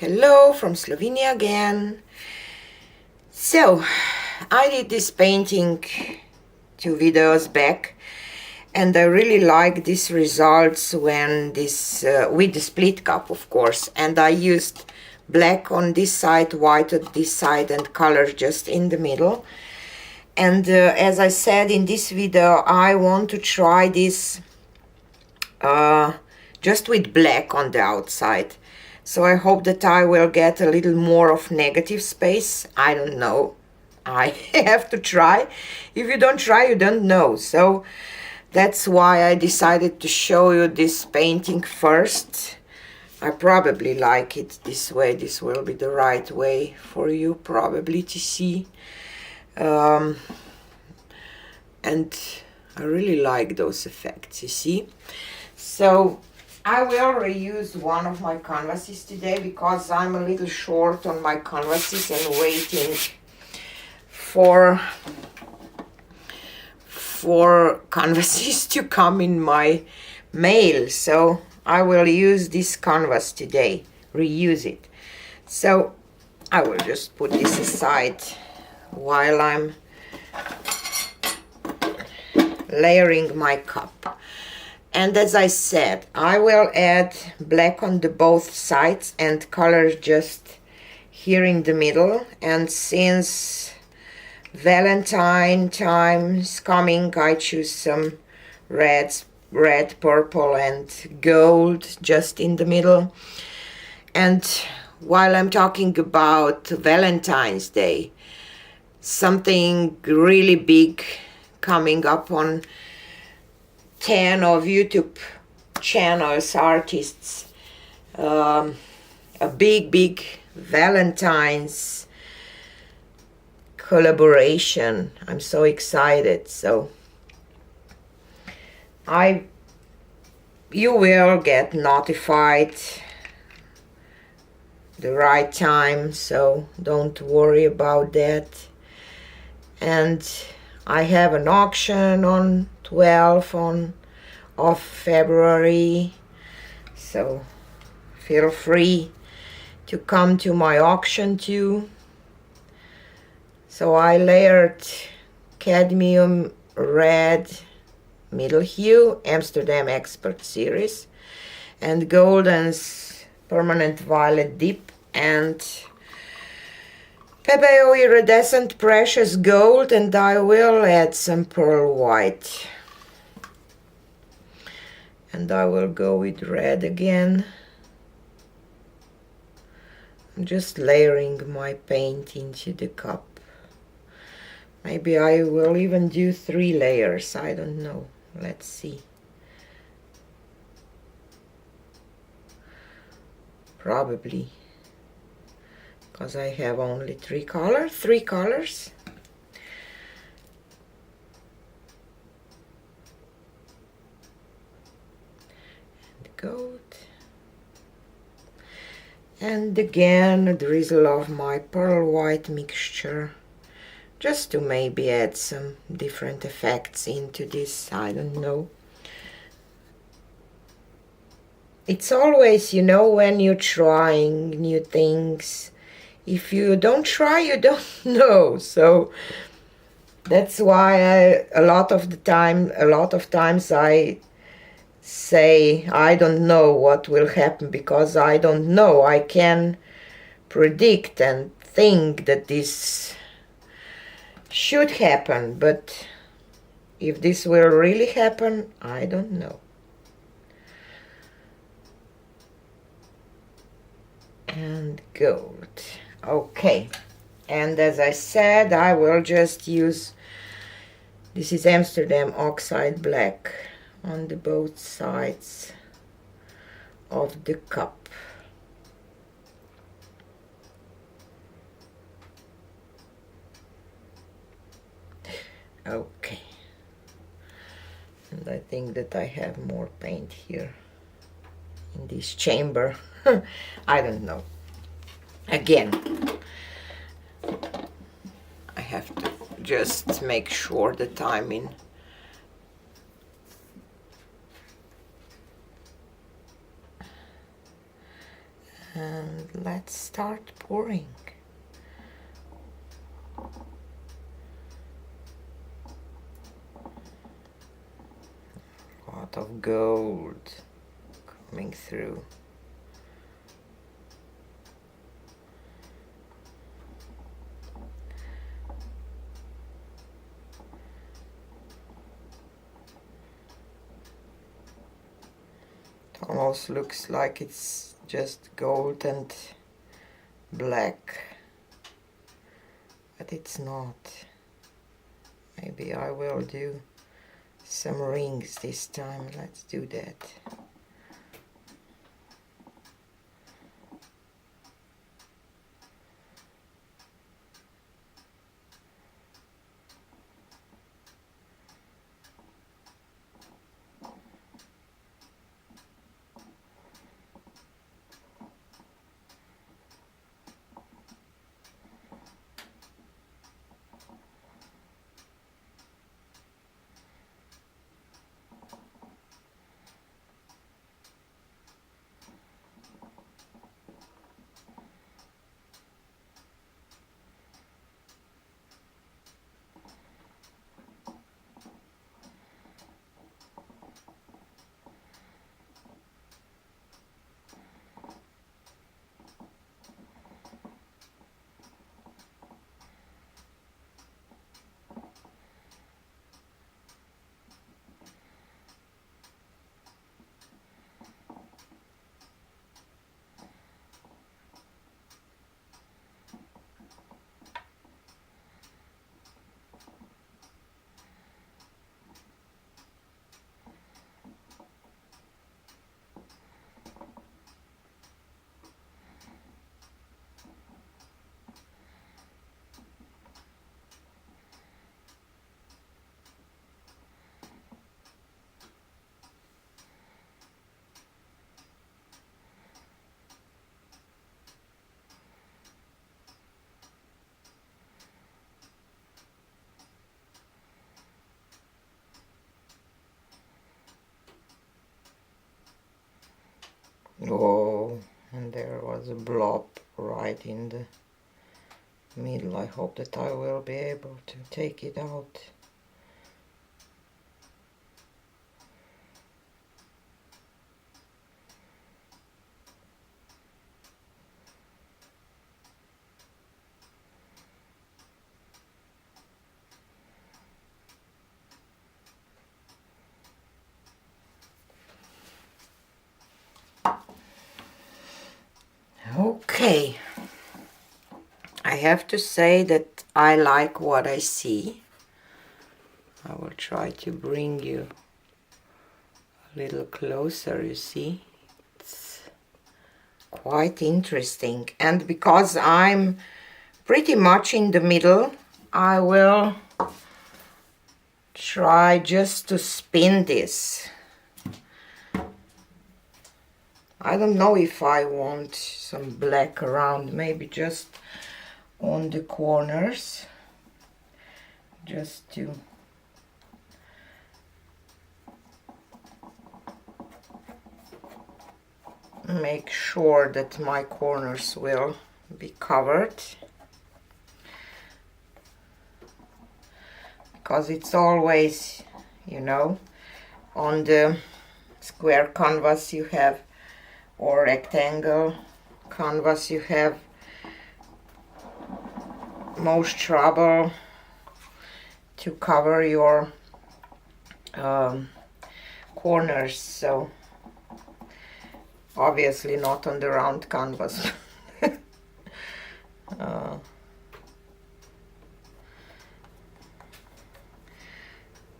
Hello from Slovenia again. So, I did this painting 2 videos back, and I really like these results when this with the split cup, of course, and I used black on this side, white on this side, and color just in the middle. And as I said in this video, I want to try this just with black on the outside. So I hope that I will get a little more of negative space. I don't know. I have to try. If you don't try, you don't know. So that's why I decided to show you this painting first. I probably like it this way. This will be the right way for you probably to see. And I really like those effects, you see. So I will reuse one of my canvases today because I'm a little short on my canvases and waiting for canvases to come in my mail. So I will use this canvas today, reuse it. So I will just put this aside while I'm layering my cup. And as I said, I will add black on the both sides and color just here in the middle. And since Valentine time is coming, I choose some red, purple and gold just in the middle. And while I'm talking about Valentine's Day, something really big coming up on 10 of YouTube channels, artists, a big Valentine's collaboration. I'm so excited. So you will get notified the right time, so don't worry about that. And I have an auction on 12th of February, so feel free to come to my auction too. So I layered cadmium red middle hue, Amsterdam Expert Series, and golden's permanent violet dip, and Pebeo iridescent precious gold, and I will add some pearl white. And I will go with red again. I'm just layering my paint into the cup. Maybe I will even do 3 layers, I don't know. Let's see. Probably. Because I have only 3 colors. And gold. And again a drizzle of my pearl white mixture, just to maybe add some different effects into this, I don't know. It's always, you know, when you're trying new things, if you don't try, you don't know. So that's why a lot of times I say I don't know what will happen, because I don't know. I can predict and think that this should happen, but if this will really happen, I don't know. And gold. Okay, and as I said, I will just use, this is Amsterdam oxide black on the both sides of the cup. Okay, and I think that I have more paint here in this chamber. I don't know. Again, I have to just make sure that I'm in And let's start pouring. A lot of gold coming through. It almost looks like it's just gold and black, but it's not. Maybe I will do some rings this time. Let's do that. Oh, and there was a blob right in the middle. I hope that I will be able to take it out. Okay, I have to say that I like what I see. I will try to bring you a little closer, you see. It's quite interesting. And because I'm pretty much in the middle, I will try just to spin this. I don't know if I want some black around, maybe just on the corners, just to make sure that my corners will be covered, because it's always, you know, on the square canvas you have, or rectangle canvas, you have most trouble to cover your corners, so obviously not on the round canvas.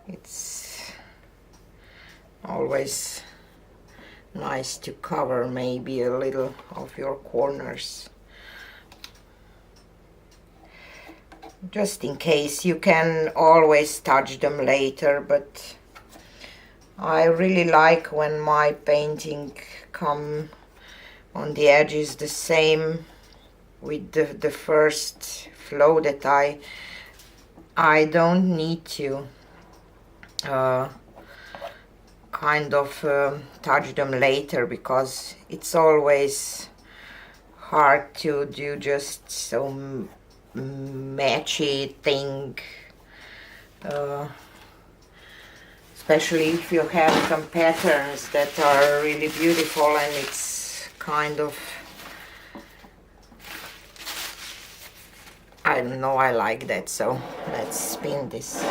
It's always nice to cover maybe a little of your corners, just in case. You can always touch them later, but I really like when my painting come on the edges the same with the first flow, that I don't need to kind of touch them later, because it's always hard to do just so matchy thing, especially if you have some patterns that are really beautiful and it's kind of, I don't know, I like that. So let's spin this.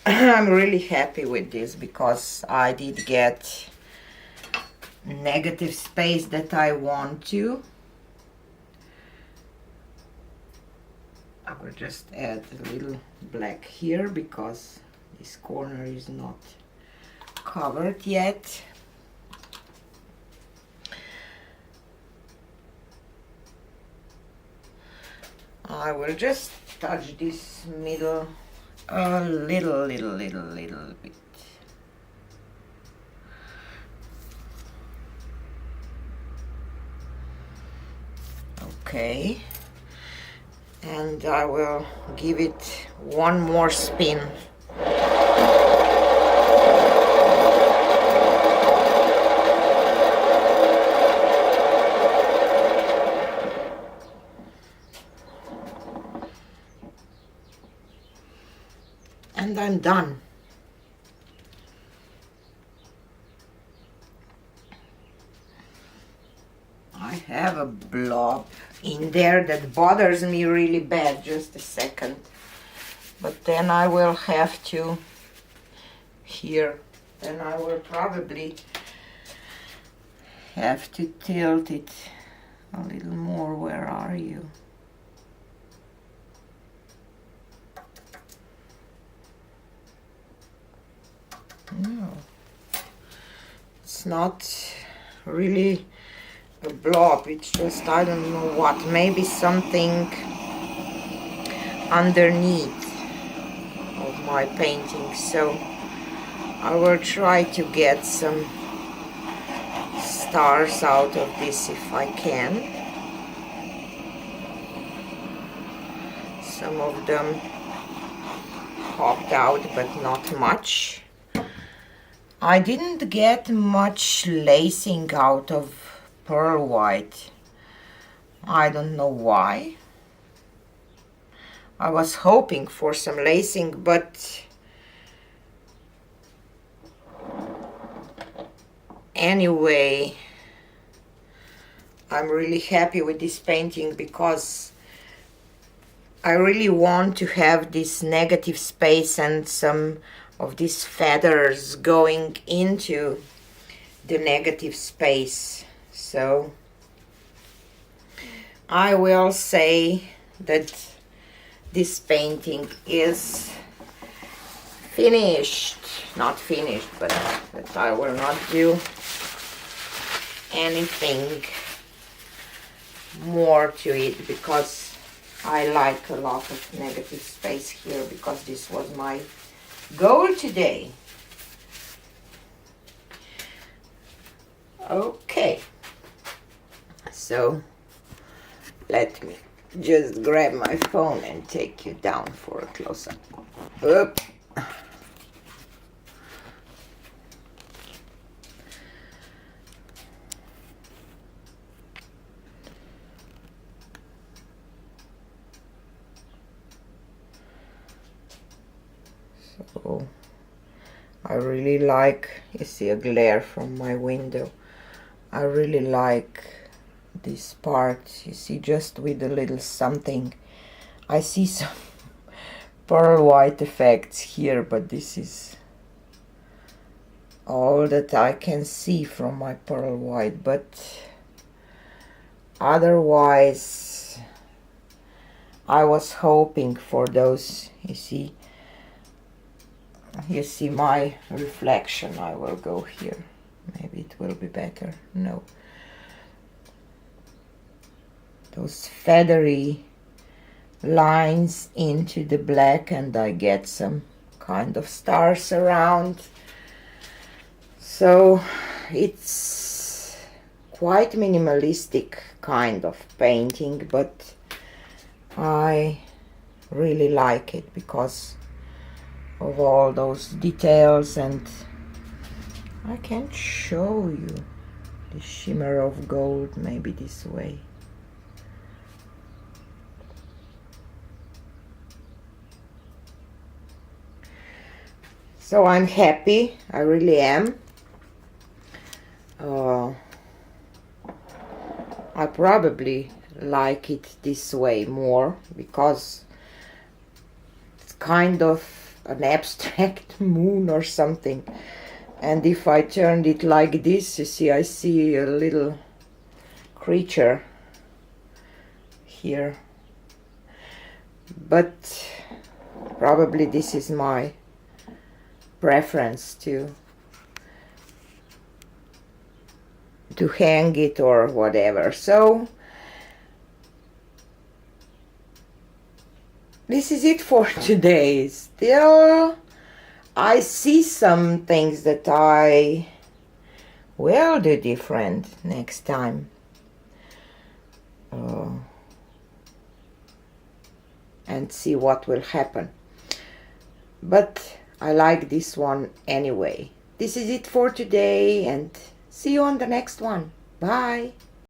I'm really happy with this because I did get negative space that I want to. I will just add a little black here because this corner is not covered yet. I will just touch this middle a little bit. Okay, and I will give it one more spin. And I'm done. I have a blob in there that bothers me really bad. Just a second. But then I will have to, here, then I will probably have to tilt it a little more. Where are you? No, it's not really a blob, it's just, I don't know what, maybe something underneath of my painting. So I will try to get some stars out of this if I can. Some of them popped out, but not much. I didn't get much lacing out of pearl white. I don't know why. I was hoping for some lacing, but anyway, I'm really happy with this painting because I really want to have this negative space and some of these feathers going into the negative space. So I will say that this painting is finished. Not finished, but that I will not do anything more to it because I like a lot of negative space here because this was my goal today. Okay, so let me just grab my phone and take you down for a close-up. Oop. So I really like, you see a glare from my window. I really like this part, you see, just with a little something. I see some pearl white effects here, but this is all that I can see from my pearl white. But otherwise, I was hoping for those, you see my reflection. I will go here, maybe it will be better. No, those feathery lines into the black, and I get some kind of stars around. So it's quite minimalistic kind of painting, but I really like it because of all those details. And I can show you the shimmer of gold maybe this way. So I'm happy, I really am. I probably like it this way more because it's kind of an abstract moon or something. And if I turned it like this, you see, I see a little creature here. But probably this is my preference to hang it or whatever. So this is it for today. Still, I see some things that I will do different next time. And see what will happen. But I like this one anyway. This is it for today, and see you on the next one. Bye.